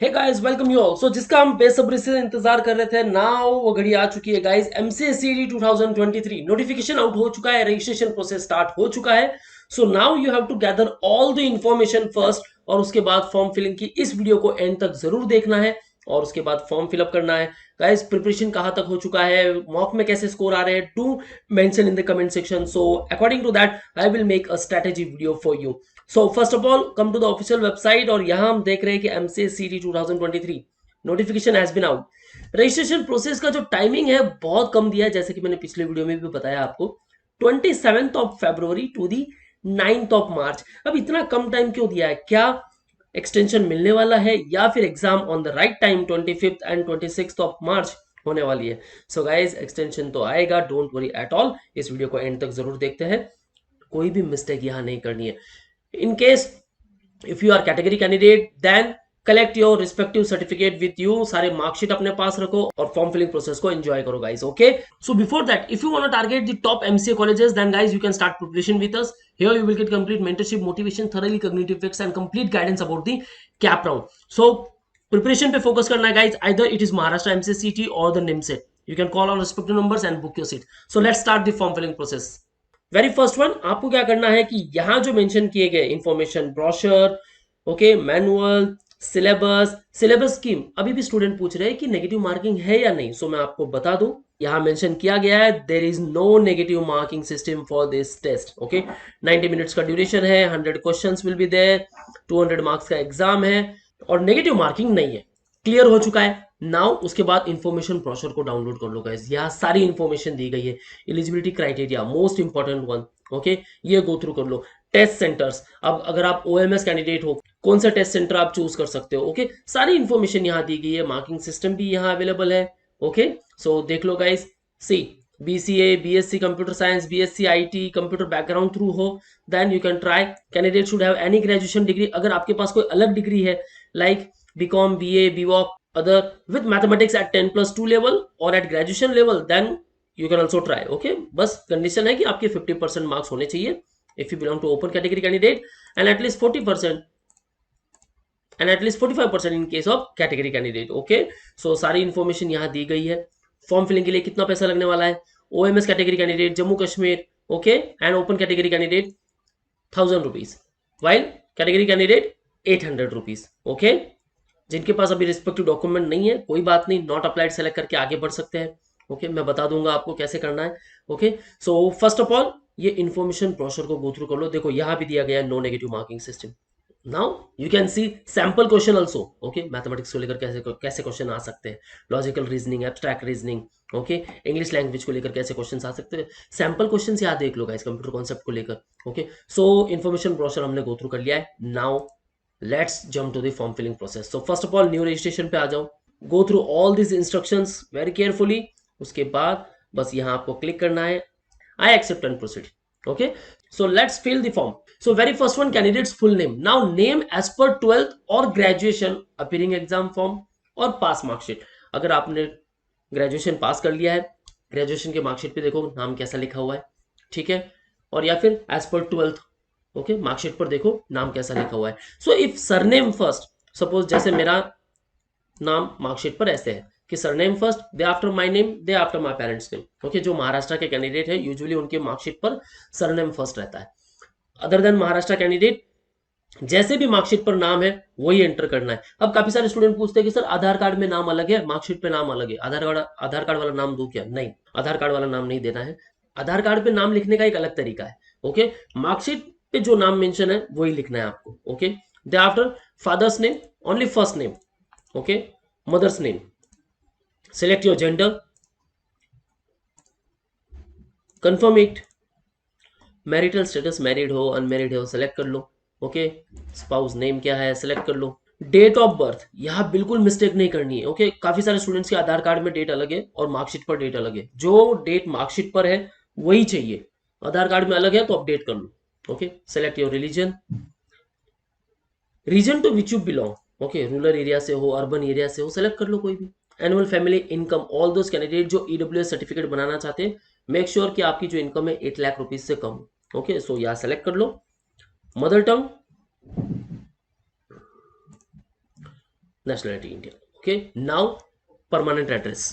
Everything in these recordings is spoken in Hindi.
Hey guys welcome you all. So जिसका हम बेसब्री से इंतजार कर रहे थे, नाउ वो घड़ी आ चुकी है गाइस। एमसीएससीडी 2023 नोटिफिकेशन आउट हो चुका है, रजिस्ट्रेशन प्रोसेस स्टार्ट हो चुका है। So now you have to gather all the information first, और उसके बाद फॉर्म फिलिंग की इस वीडियो को एंड तक जरूर देखना है, और उसके बाद फॉर्म फिलअप करना है। गाइस प्रिपरेशन कहां तक हो चुका है, मॉक में कैसे स्कोर आ रहे हैं, do mention in the comment section. So according to that I will make a strategy video for you. So first of all come to the official website, और यहां हम देख रहे हैं कि MCSCT 2023 notification has been out. Registration process का जो टाइमिंग है बहुत कम दिया है, जैसे कि मैंने पिछले वीडियो में भी बताया आपको, 27 फरवरी टू दी 9 मार्च। अब इतना कम टाइम क्यों दिया है? क्या एक्सटेंशन मिलने वाला है, या फिर exam on the right time 25 and 26 मार्च होने वाली है? सो गाइज एक्सटेंशन तो आएगा, डोंट वरी एट ऑल। इस वीडियो को एंड तक जरूर देखते हैं, कोई भी मिस्टेक यहां नहीं करनी है। In case if you are category candidate, then collect your respective certificate with you. सारे मार्कशीट अपने पास रखो और फॉर्म फिलिंग प्रोसेस को एंजॉय करो guys. Okay, so before that if you want to target the top MCA colleges, then guys you can start preparation with us. Here you will get complete mentorship, motivation, thoroughly cognitive fix and complete guidance about the cap round. So preparation पे फोकस करना है guys, either it is Maharashtra MCCT or the NIMSET. You can call on respective numbers and book your seat. So let's start the form filling process. Very first one, आपको क्या करना है कि यहां जो मेंशन किए गए information, brochure, okay, manual, syllabus, syllabus scheme, अभी भी स्टूडेंट पूछ रहे हैं कि नेगेटिव मार्किंग है या नहीं। सो मैं आपको बता दूं, यहां मेंशन किया गया है there is no negative marking system for this test. Okay, 90 minutes का ड्यूरेशन है, 100 questions will be there, 200 marks का एग्जाम है, और नेगेटिव मार्किंग नहीं है। क्लियर हो चुका है। नाउ उसके बाद इंफॉर्मेशन ब्रोशर को डाउनलोड कर लो गाइस, यहाँ सारी इंफॉर्मेशन दी गई है। Eligibility criteria most important one, okay, ये गो थ्रू कर लो। टेस्ट सेंटर्स, अब अगर आप ओएमएस कैंडिडेट हो, कौन सा टेस्ट सेंटर आप चूज कर सकते हो, ओके, सारी इंफॉर्मेशन यहाँ दी गई है। मार्किंग सिस्टम भी यहाँ अवेलेबल है। ओके, सो देख लो guys. See BCA, BSc computer science, BSc IT, computer background through हो, then you can try. Candidate should have any graduation degree. अगर आपके पास कोई अलग डिग्री है, like BCom, BA, BVoc, other with mathematics at 10+2 level or at graduation level, then you can also try. Okay, बस कंडीशन है कि आपके 50% मार्क्स होने चाहिए if you belong to open category candidate, and at least 40% and at least 45% in case of category candidate. Okay, so सारी इंफॉर्मेशन यहाँ दी गई है। फॉर्म फिलिंग के लिए कितना पैसा लगने वाला है? OMS category candidate Jammu Kashmir, okay, and open category candidate 1000 rupees, while category candidate 800 rupees. Okay, जिनके पास अभी रिस्पेक्टिव डॉक्यूमेंट नहीं है, कोई बात नहीं, नॉट अप्लाइड सेलेक्ट करके आगे बढ़ सकते हैं। ओके, मैं बता दूंगा आपको कैसे करना है। Okay, so first of all ये इन्फॉर्मेशन ब्रोशर को गो थ्रू कर लो। देखो यहां भी दिया गया है no negative marking system. Now you can see sample question also. Okay, mathematics को लेकर कैसे कैसे क्वेश्चन आ सकते हैं, logical reasoning, abstract reasoning, okay, English language को लेकर कैसे क्वेश्चन आ सकते हैं। सैंपल क्वेश्चन यहाँ देख लो गाइस, कंप्यूटर कॉन्सेप्ट को लेकर। ओके, सो इन्फॉर्मेशन ब्रोशर हमने गो थ्रू कर लिया है। Now let's jump to the form filling process. So first of all new registration पे आ जाओ, go through all these instructions very carefully। उसके बाद बस यहाँ आपको क्लिक करना है I accept and proceed. Okay, so let's fill the form. So very first one, candidate's full name. Now name as per 12th or graduation appearing exam form और pass mark sheet। अगर आपने ग्रेजुएशन पास कर लिया है, ग्रेजुएशन के मार्कशीट पे देखो नाम कैसा लिखा हुआ है, ठीक है, और या फिर as per 12th, okay, marksheet पर देखो नाम कैसा लिखा हुआ है। So if surname first, suppose जैसे मेरा नाम मार्कशीट पर ऐसे है कि surname first, they after my name, they after my parents name. Okay, जो महाराष्ट्र के कैंडिडेट है यूजुअली उनके मार्कशीट पर सरनेम फर्स्ट रहता है। अदर देन महाराष्ट्र कैंडिडेट, जैसे भी मार्कशीट पर नाम है वही एंटर करना है। अब काफी सारे स्टूडेंट पूछते हैं कि सर आधार कार्ड में नाम अलग है, मार्कशीट पे नाम अलग है, आधार कार्ड वाला नाम दो क्या? नहीं, आधार कार्ड वाला नाम नहीं देना है। आधार कार्ड पे नाम लिखने का एक अलग तरीका है। ओके, मार्कशीट पे जो नाम मेंशन है वही लिखना है आपको। Okay, the after father's name only first name, okay, mother's name, select your gender, confirm it, marital status married हो अनमैरिड हो सेलेक्ट कर लो। ओके, स्पाउस नेम क्या है सेलेक्ट कर लो। डेट ऑफ बर्थ, यहां बिल्कुल मिस्टेक नहीं करनी है। ओके, काफी सारे स्टूडेंट्स के आधार कार्ड में डेट अलग है और मार्कशीट पर डेट अलग है। जो डेट मार्कशीट पर है वही चाहिए, आधार कार्ड में अलग है तो अपडेट कर लो। Okay, select your religion, region to which you belong, okay, rural area से हो अर्बन एरिया से हो सेलेक्ट कर लो कोई भी। Annual family income, all those candidate जो ईडब्ल्यूएस सर्टिफिकेट बनाना चाहते हैं, मेक श्योर कि आपकी जो इनकम है 8 लाख रुपीज से कम। ओके, सो यहाँ सेलेक्ट कर लो। Mother tongue, nationality Indian. Okay, now permanent address.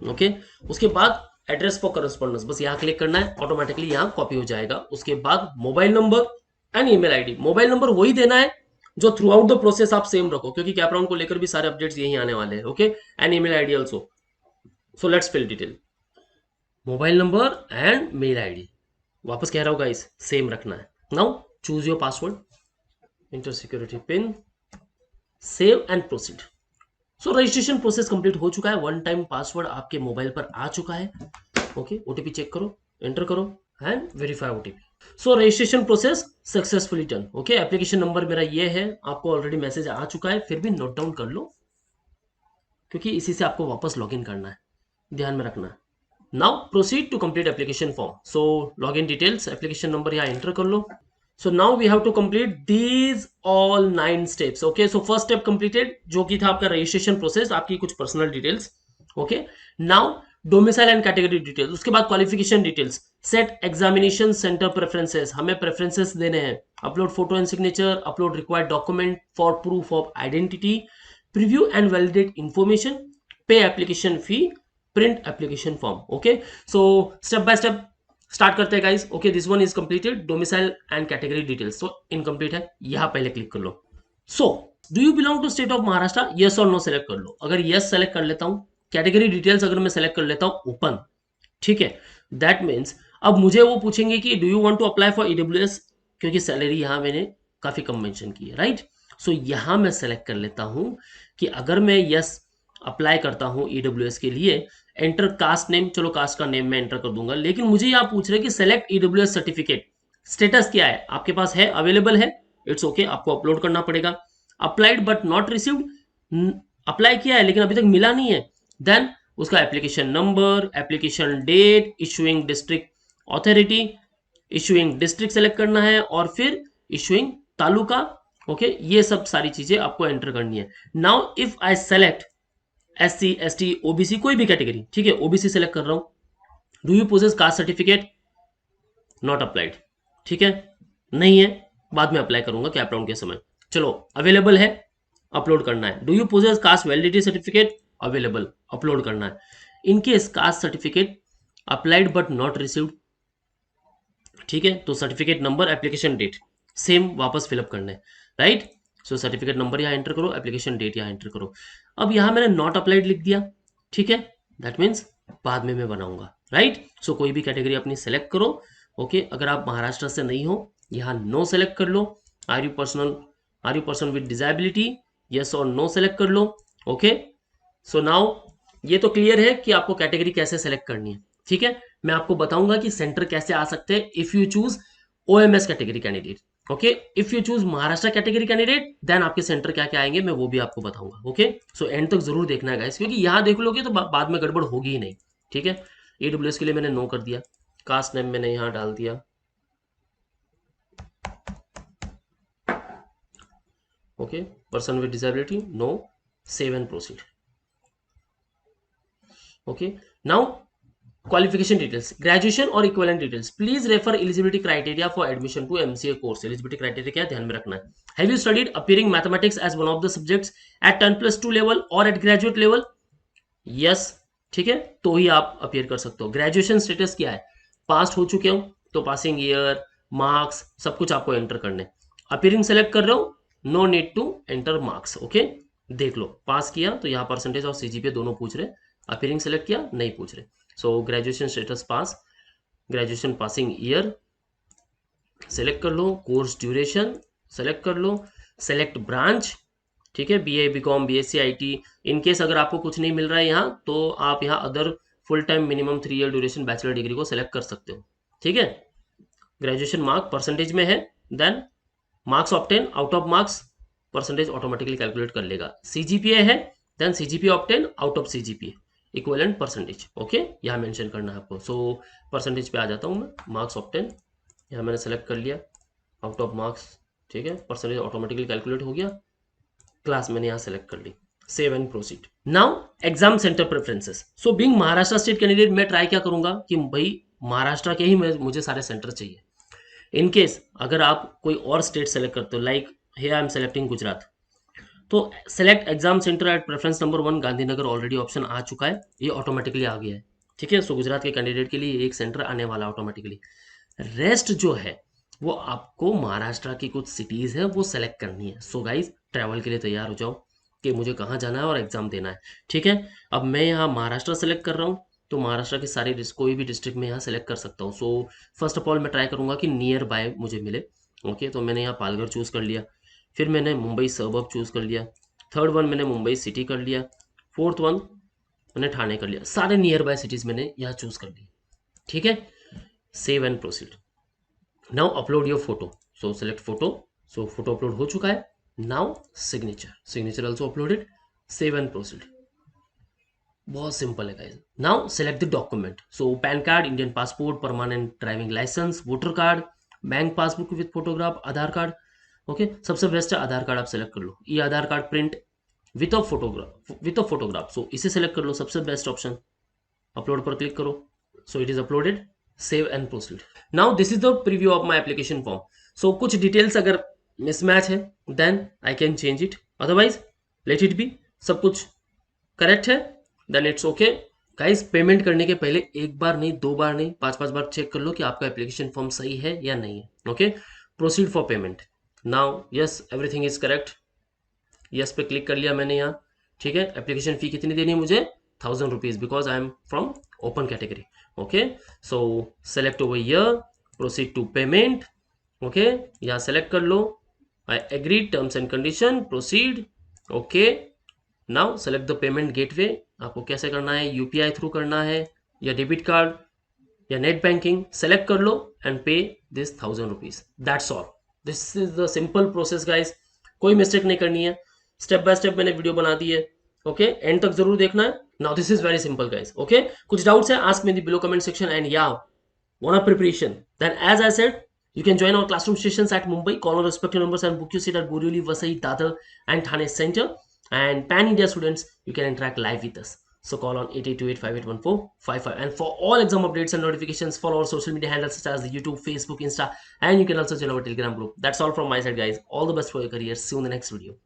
Okay, उसके बाद एड्रेस फॉर करस्पॉन्डेंस, बस यहां क्लिक करना है, ऑटोमेटिकली यहां कॉपी हो जाएगा। उसके बाद mobile number and email ID. Mobile number वही देना है जो थ्रू आउट द प्रोसेस आप सेम रखो, क्योंकि कैप राउंड को लेकर भी सारे अपडेट्स यही आने वाले हैं। Okay, and email ID also. So let's fill detail. Mobile number and mail ID वापस कह रहा हूं गाइस, सेम रखना है। Now choose your password, enter security pin, save and proceed. So registration process complete हो चुका है, वन टाइम पासवर्ड आपके मोबाइल पर आ चुका है। ओके, ओटीपी चेक करो, एंटर करो and verify OTP. So registration process successfully done. Okay, application number मेरा ये है, आपको ऑलरेडी मैसेज आ चुका है, फिर भी नोट डाउन कर लो क्योंकि इसी से आपको वापस लॉगिन करना है, ध्यान में रखना है। Now proceed to complete application form. So login details, application number यहाँ एंटर कर लो। So now we have to complete these all 9 steps. Okay, so first step completed, जो कि था आपका registration process, आपकी कुछ personal details. Okay, now domicile and category details. उसके बाद qualification details, set examination center preferences, हमें preferences देने हैं, upload photo and signature, upload required document for proof of identity, preview and validate information, pay application fee, print application form. Okay, so step by step start करते हैं guys. Okay, this one is completed, domicile and category details तो इनकम्प्लीट है, यहां पहले क्लिक कर लो। So do you belong to state of Maharashtra, yes और नो सेलेक्ट कर लो। अगर यस सेलेक्ट कर लेता हूं, कैटेगरी डिटेल्स अगर मैं सेलेक्ट कर लेता हूं ओपन, ठीक है, दैट मीन्स अब मुझे वो पूछेंगे कि do you want to apply for EWS, क्योंकि सैलरी यहां मैंने काफी कम मेंशन की है, राइट। सो यहां मैं सेलेक्ट कर लेता हूं कि अगर मैं यस अप्लाई करता हूं ईडब्ल्यूएस के लिए, एंटर कास्ट नेम, चलो कास्ट का नेम मैं एंटर कर दूंगा, लेकिन मुझे यहां पूछ रहे कि सेलेक्ट ईडब्ल्यूएस सर्टिफिकेट, स्टेटस क्या है, आपके पास है, अवेलेबल है, इट्स ओके, आपको अपलोड करना पड़ेगा। Applied but not received, apply किया है लेकिन अभी तक मिला नहीं है, देन उसका application number, application date, issuing district authority, issuing district select करना है और फिर इशूइंग तालुका। ओके, ये सब सारी चीजें आपको एंटर करनी है। Now if I select SC, ST, OBC, कोई भी कैटेगरी, ठीक है, OBC सेलेक्ट कर रहा हूं, do you possess caste certificate, not applied, ठीक है, नहीं है, बाद में अप्लाई करूंगा कैप राउंड के समय। चलो अवेलेबल है, अपलोड करना है। Do you possess caste validity certificate, available, upload करना है। In case caste certificate applied but not received, ठीक है, तो certificate number, application date same वापस फिलअप करना है, राइट। सो सर्टिफिकेट नंबर यहाँ एंटर करो, एप्लीकेशन डेट यहाँ एंटर करो। अब यहाँ मैंने नॉट अप्लाइड लिख दिया, ठीक है, दैट मीन्स बाद में मैं बनाऊंगा, राइट। सो कोई भी कैटेगरी अपनी सेलेक्ट करो। ओके, अगर आप महाराष्ट्र से नहीं हो, यहाँ नो सेलेक्ट कर लो। Are you person with disability, yes और नो सेलेक्ट कर लो। ओके, सो नाउ ये तो क्लियर है कि आपको कैटेगरी कैसे सेलेक्ट करनी है, ठीक है। मैं आपको बताऊंगा कि सेंटर कैसे आ सकते हैं if you choose OMS category candidate. Okay, if you choose Maharashtra category candidate, then आपके सेंटर क्या क्या आएंगे मैं वो भी आपको बताऊंगा। ओके, सो एंड तक जरूर देखना है गाइस, क्योंकि यहां देख लोगे तो बाद में गड़बड़ होगी ही नहीं, ठीक है। AWS के लिए मैंने नो कर दिया, कास्ट नेम मैंने यहां डाल दिया। Okay, person with disability, no, save and proceed. Okay, now qualification details, graduation और equivalent details, please refer eligibility criteria for admission to MCA course। eligibility criteria क्या ध्यान में रखना है। have you studied appearing mathematics as one of the subjects at 10+2 level or at graduate level, yes, ठीक है, तो ही आप अपीयर कर सकते हो। ग्रेजुएशन स्टेटस क्या है, पास हो चुके हो तो पासिंग ईयर, मार्क्स, सब कुछ आपको एंटर करने। अपीयरिंग सेलेक्ट कर रहे हो, no need to enter marks. Okay, देख लो, पास किया तो यहाँ परसेंटेज और CGPA दोनों पूछ रहे, अपीयरिंग सेलेक्ट किया नहीं पूछ रहे। सो ग्रेजुएशन स्टेटस पास, ग्रेजुएशन पासिंग ईयर सेलेक्ट कर लो, कोर्स ड्यूरेशन सेलेक्ट कर लो, सेलेक्ट ब्रांच, ठीक है, BA, BCom, BSc, IT। In case अगर आपको कुछ नहीं मिल रहा है यहाँ, तो आप यहाँ other full time minimum 3 year duration bachelor degree को सेलेक्ट कर सकते हो, ठीक है। ग्रेजुएशन मार्क परसेंटेज में है, then marks obtained, out of marks percentage automatically calculate कर लेगा। CGPA है, then CGPA obtained out of CGPA, equivalent percentage. Okay, यहाँ मेंशन करना है आपको। सो परसेंटेज पे आ जाता हूँ मैं, मार्क्स ऑब्टेन यहाँ मैंने सेलेक्ट कर लिया, आउट ऑफ मार्क्स, ठीक है, परसेंटेज ऑटोमेटिकली कैलकुलेट हो गया, क्लास मैंने यहाँ सेलेक्ट कर ली, save and proceed. Now exam centre preferences. So being Maharashtra state candidate, मैं ट्राई क्या करूंगा कि भाई महाराष्ट्र के ही मुझे सारे सेंटर चाहिए। इनकेस अगर आप कोई और स्टेट सेलेक्ट करते हो, like here I am selecting Gujarat, तो select exam centre at preference number 1 Gandhinagar already option आ चुका है, ये ऑटोमेटिकली आ गया है। ठीक है, सो गुजरात के कैंडिडेट के लिए एक सेंटर आने वाला ऑटोमेटिकली। रेस्ट जो है वो आपको महाराष्ट्र की कुछ सिटीज है वो सेलेक्ट करनी है। सो गाइज ट्रैवल के लिए तैयार हो जाओ कि मुझे कहाँ जाना है और एग्जाम देना है। ठीक है, अब मैं यहाँ महाराष्ट्र सेलेक्ट कर रहा हूँ, तो महाराष्ट्र के सारे कोई भी डिस्ट्रिक्ट में यहाँ सेलेक्ट कर सकता हूँ। सो फर्स्ट ऑफ ऑल मैं ट्राई करूंगा कि नियर बाय मुझे मिले। ओके, तो मैंने यहाँ पालघर चूज कर लिया, फिर मैंने मुंबई सबअर्ब चूज कर लिया, थर्ड वन मैंने मुंबई सिटी कर लिया, फोर्थ वन मैंने ठाणे कर लिया। सारे नियर बाय सिटीज मैंने यहाँ चूज कर ली। ठीक है, save and proceed. Now upload your photo, so select photo. So photo upload हो चुका है। Now signature also uploaded, save and proceed. बहुत सिंपल है guys. Now select the document, so PAN card, Indian passport, permanent driving licence, voter card, bank passbook with photograph, Aadhaar card. Okay, सबसे बेस्ट है आधार कार्ड, आप सेलेक्ट कर लो। ये Aadhaar card print with a photograph, so इसे सेलेक्ट कर लो, सबसे बेस्ट ऑप्शन। अपलोड पर क्लिक करो, so it is uploaded, save and proceed. Now this is the preview of my application form. So कुछ डिटेल्स अगर मिसमैच है then I can change it, otherwise let it be. सब कुछ करेक्ट है then it's okay. Guys payment करने के पहले एक बार नहीं, दो बार नहीं, 5-5 बार चेक कर लो कि आपका एप्लीकेशन फॉर्म सही है या नहीं है। Okay, proceed for payment. Now yes everything is correct, yes पे क्लिक कर लिया मैंने यहाँ। ठीक है, एप्लीकेशन फी कितनी देनी है मुझे? 1000 rupees, because I am from open category. Okay, so select over here, proceed to payment. Okay, यहाँ सेलेक्ट कर लो, I agree terms and condition, proceed. Okay, now select the payment gateway, आपको कैसे करना है, यूपीआई थ्रू करना है या डेबिट कार्ड या नेट बैंकिंग, सेलेक्ट कर लो and pay this 1000 rupees. That's all, this is the simple process guys, कोई मिस्टेक नहीं करनी है। स्टेप बाय स्टेप मैंने वीडियो बना दी है। ओके, एंड तक जरूर देखना है। Now this is very simple guys. Okay, कुछ डाउट्स है ask me in the below comment section and या want a preparation, then as I said, you can join our classroom sessions at Mumbai. Call our respective numbers and book your seat at Borivali, Vasai, Dadar and Thane Center. And pan-India students, you can interact live with us. So call on 8828581455. And for all exam updates and notifications, follow our social media handles such as the YouTube, Facebook, Insta, and you can also join our Telegram group. That's all from my side, guys. All the best for your career. See you in the next video.